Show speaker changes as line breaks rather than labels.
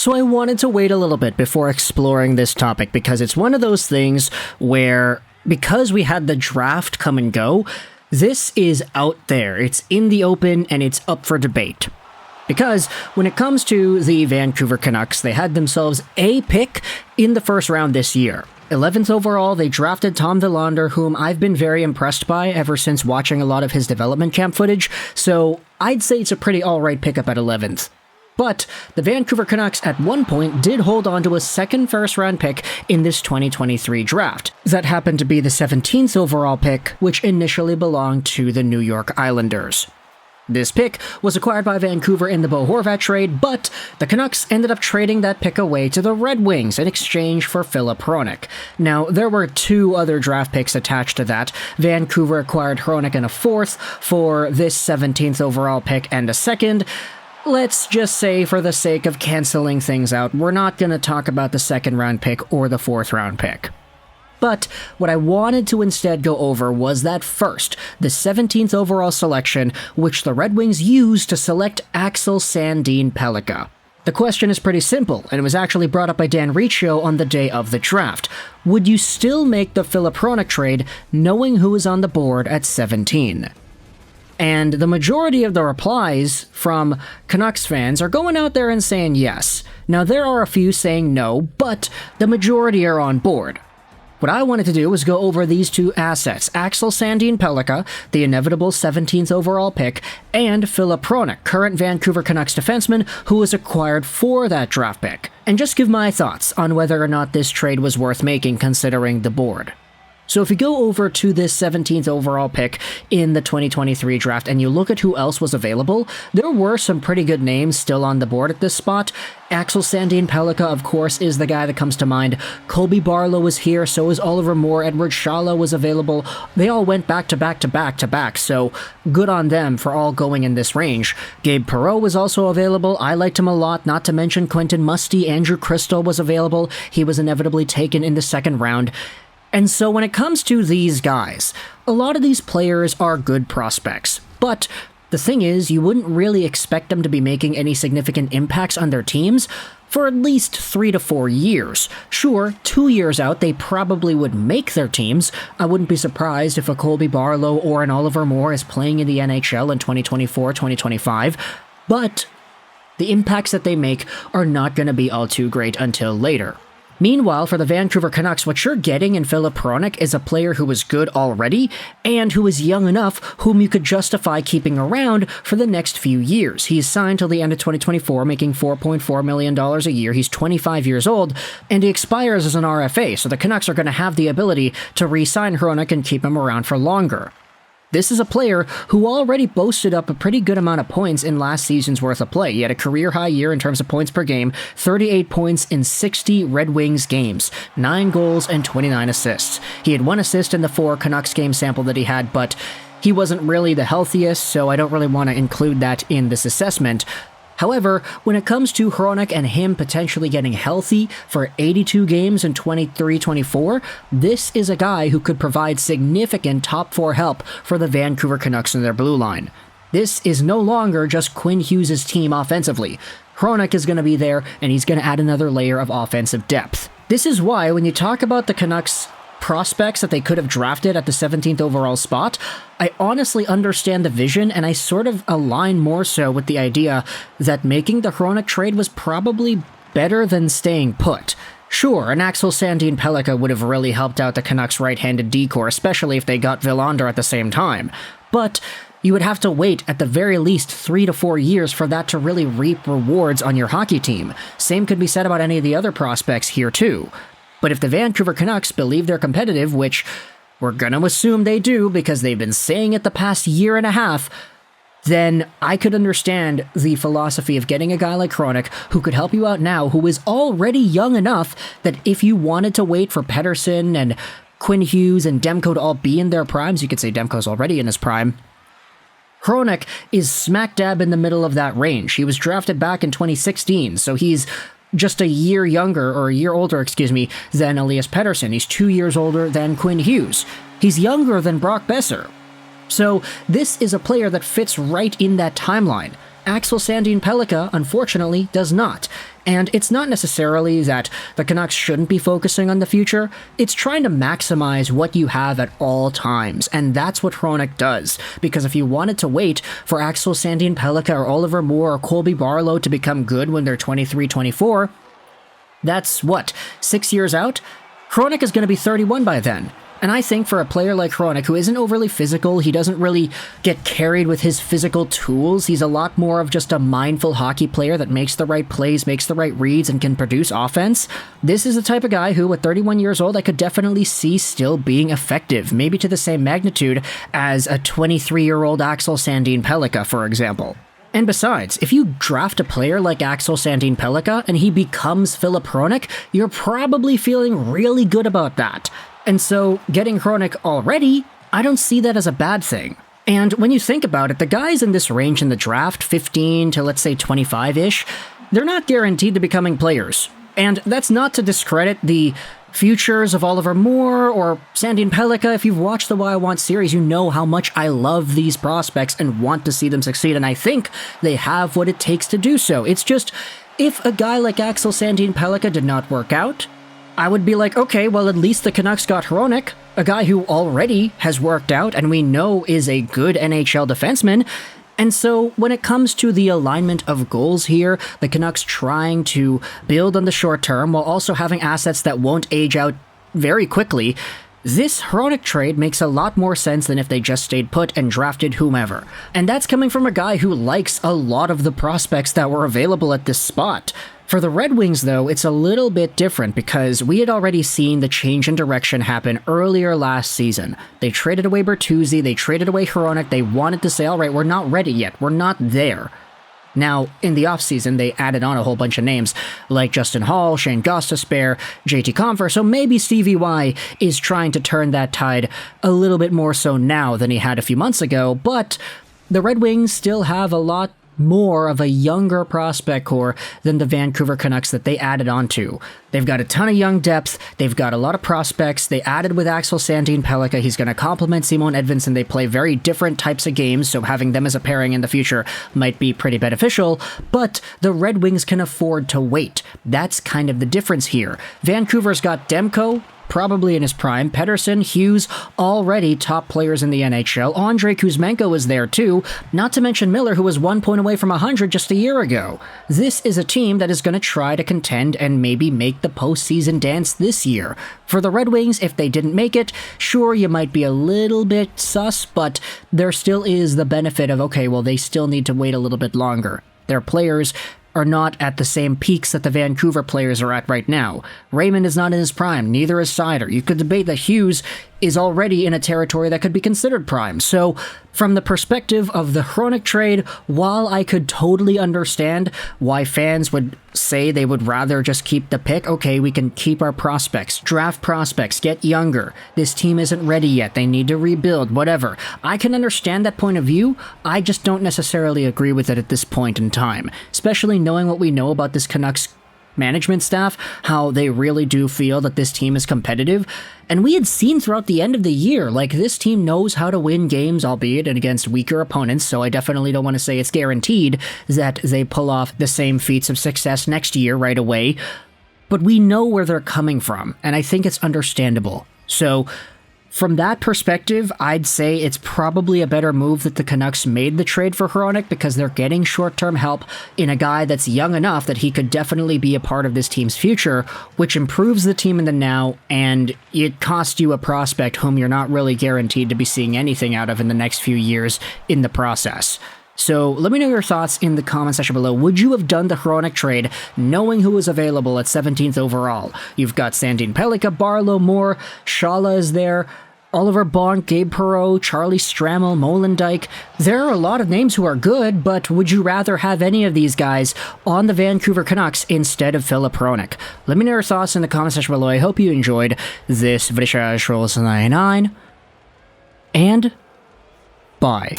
So I wanted to wait a little bit before exploring this topic because it's one of those things where, because we had the draft come and go, this is out there. It's in the open and it's up for debate. Because when it comes to the Vancouver Canucks, they had themselves a pick in the first round this year. 11th overall, they drafted Tom Willander, whom I've been very impressed by ever since watching a lot of his development camp footage, so I'd say it's a pretty alright pickup at 11th. But the Vancouver Canucks at one point did hold on to a second first-round pick in this 2023 draft. That happened to be the 17th overall pick, which initially belonged to the New York Islanders. This pick was acquired by Vancouver in the Bo Horvat trade, but the Canucks ended up trading that pick away to the Red Wings in exchange for Filip Hronek. Now, there were two other draft picks attached to that. Vancouver acquired Hronek in a fourth for this 17th overall pick and a second. Let's just say, for the sake of canceling things out, we're not going to talk about the second round pick or the fourth round pick. But what I wanted to instead go over was that first, the 17th overall selection, which the Red Wings used to select Axel Sandin Pellikka. The question is pretty simple, and it was actually brought up by Dan Riccio on the day of the draft. Would you still make the Filip Hronek trade knowing who is on the board at 17? And the majority of the replies from Canucks fans are going out there and saying yes. Now, there are a few saying no, but the majority are on board. What I wanted to do was go over these two assets, Axel Sandin Pellikka, the inevitable 17th overall pick, and Filip Hronek, current Vancouver Canucks defenseman who was acquired for that draft pick, and just give my thoughts on whether or not this trade was worth making considering the board. So if you go over to this 17th overall pick in the 2023 draft and you look at who else was available, there were some pretty good names still on the board at this spot. Axel Sandin Pellikka, of course, is the guy that comes to mind. Colby Barlow was here, so is Oliver Moore. Edward Shala was available. They all went back to back to back to back, so good on them for all going in this range. Gabe Perreault was also available. I liked him a lot, not to mention Quentin Musty. Andrew Crystal was available. He was inevitably taken in the second round. And so when it comes to these guys, a lot of these players are good prospects, but the thing is, you wouldn't really expect them to be making any significant impacts on their teams for at least 3 to 4 years. Sure, 2 years out, they probably would make their teams. I wouldn't be surprised if a Colby Barlow or an Oliver Moore is playing in the NHL in 2024, 2025, but the impacts that they make are not going to be all too great until later. Meanwhile, for the Vancouver Canucks, what you're getting in Filip Hronek is a player who is good already, and who is young enough whom you could justify keeping around for the next few years. He's signed till the end of 2024, making $4.4 million a year. He's 25 years old, and he expires as an RFA, so the Canucks are going to have the ability to re-sign Hronek and keep him around for longer. This is a player who already boasted up a pretty good amount of points in last season's worth of play. He had a career-high year in terms of points per game, 38 points in 60 Red Wings games, 9 goals and 29 assists. He had 1 assist in the 4 Canucks game sample that he had, but he wasn't really the healthiest, so I don't really want to include that in this assessment. However, when it comes to Hronek and him potentially getting healthy for 82 games in 23-24, this is a guy who could provide significant top 4 help for the Vancouver Canucks in their blue line. This is no longer just Quinn Hughes' team offensively. Hronek is going to be there, and he's going to add another layer of offensive depth. This is why when you talk about the Canucks prospects that they could have drafted at the 17th overall spot, I honestly understand the vision, and I sort of align more so with the idea that making the Hronek trade was probably better than staying put. Sure, an Axel Sandin Pellikka would have really helped out the Canucks' right-handed decor, especially if they got Willander at the same time, but you would have to wait at the very least 3 to 4 years for that to really reap rewards on your hockey team. Same could be said about any of the other prospects here too. But if the Vancouver Canucks believe they're competitive, which we're gonna assume they do because they've been saying it the past year and a half, then I could understand the philosophy of getting a guy like Hronek who could help you out now, who is already young enough that if you wanted to wait for Pettersson and Quinn Hughes and Demko to all be in their primes, you could say Demko's already in his prime, Hronek is smack dab in the middle of that range. He was drafted back in 2016, so he's just a year younger, or a year older, than Elias Pettersson. He's 2 years older than Quinn Hughes. He's younger than Brock Besser. So this is a player that fits right in that timeline. Axel Sandin Pellikka, unfortunately, does not. And it's not necessarily that the Canucks shouldn't be focusing on the future, it's trying to maximize what you have at all times, and that's what Hronek does. Because if you wanted to wait for Axel Sandin Pellikka or Oliver Moore or Colby Barlow to become good when they're 23, 24, that's what, 6 years out? Hronek is going to be 31 by then. And I think for a player like Hronek, who isn't overly physical, he doesn't really get carried with his physical tools, he's a lot more of just a mindful hockey player that makes the right plays, makes the right reads, and can produce offense. This is the type of guy who, at 31 years old, I could definitely see still being effective, maybe to the same magnitude as a 23-year-old Axel Sandin Pellikka, for example. And besides, if you draft a player like Axel Sandin Pellikka and he becomes Filip Hronek, you're probably feeling really good about that. And so, getting Hronek already, I don't see that as a bad thing. And when you think about it, the guys in this range in the draft, 15 to let's say 25-ish, they're not guaranteed to becoming players. And that's not to discredit the futures of Oliver Moore or Sandin Pellikka. If you've watched the Why I Want series, you know how much I love these prospects and want to see them succeed, and I think they have what it takes to do so. It's just, if a guy like Axel Sandin Pellikka did not work out, I would be like, okay, well, at least the Canucks got Hronek, a guy who already has worked out and we know is a good NHL defenseman. And so when it comes to the alignment of goals here, the Canucks trying to build on the short term while also having assets that won't age out very quickly, this Hronek trade makes a lot more sense than if they just stayed put and drafted whomever. And that's coming from a guy who likes a lot of the prospects that were available at this spot. For the Red Wings, though, it's a little bit different because we had already seen the change in direction happen earlier last season. They traded away Bertuzzi, they traded away Hronek, they wanted to say, all right, we're not ready yet, we're not there. Now, in the offseason, they added on a whole bunch of names, like Justin Hall, Shane Gostisbehere, JT Compher, so maybe Stevie Y is trying to turn that tide a little bit more so now than he had a few months ago, but the Red Wings still have a lot more of a younger prospect core than the Vancouver Canucks that they added onto. They've got a ton of young depth, they've got a lot of prospects, they added with Axel Sandin Pellikka, he's going to complement Simon Edvinsson, they play very different types of games, so having them as a pairing in the future might be pretty beneficial, but the Red Wings can afford to wait. That's kind of the difference here. Vancouver's got Demko, probably in his prime, Pettersson, Hughes, already top players in the NHL. Andrei Kuzmenko is there too, not to mention Miller, who was 1 point away from 100 just a year ago. This is a team that is going to try to contend and maybe make the postseason dance this year. For the Red Wings, if they didn't make it, sure, you might be a little bit sus, but there still is the benefit of, okay, well, they still need to wait a little bit longer. Their players are not at the same peaks that the Vancouver players are at right now. Raymond is not in his prime, neither is Seider. You could debate that Hughes is already in a territory that could be considered prime. So, from the perspective of the Hronek trade, while I could totally understand why fans would say they would rather just keep the pick, okay, we can keep our prospects, draft prospects, get younger, this team isn't ready yet, they need to rebuild, whatever. I can understand that point of view, I just don't necessarily agree with it at this point in time, especially knowing what we know about this Canucks management staff, how they really do feel that this team is competitive. And we had seen throughout the end of the year, like, this team knows how to win games, albeit against weaker opponents, so I definitely don't want to say it's guaranteed that they pull off the same feats of success next year right away, but we know where they're coming from, and I think it's understandable. So, from that perspective, I'd say it's probably a better move that the Canucks made the trade for Hronek because they're getting short-term help in a guy that's young enough that he could definitely be a part of this team's future, which improves the team in the now, and it costs you a prospect whom you're not really guaranteed to be seeing anything out of in the next few years in the process. So let me know your thoughts in the comment section below. Would you have done the Hronek trade knowing who was available at 17th overall? You've got Sandin Pellikka, Barlow, Moore, Shala is there, Oliver Bonk, Gabe Perreault, Charlie Stramel, Molendyke. There are a lot of names who are good, but would you rather have any of these guys on the Vancouver Canucks instead of Filip Hronek? Let me know your thoughts in the comment section below. I hope you enjoyed this video. And bye.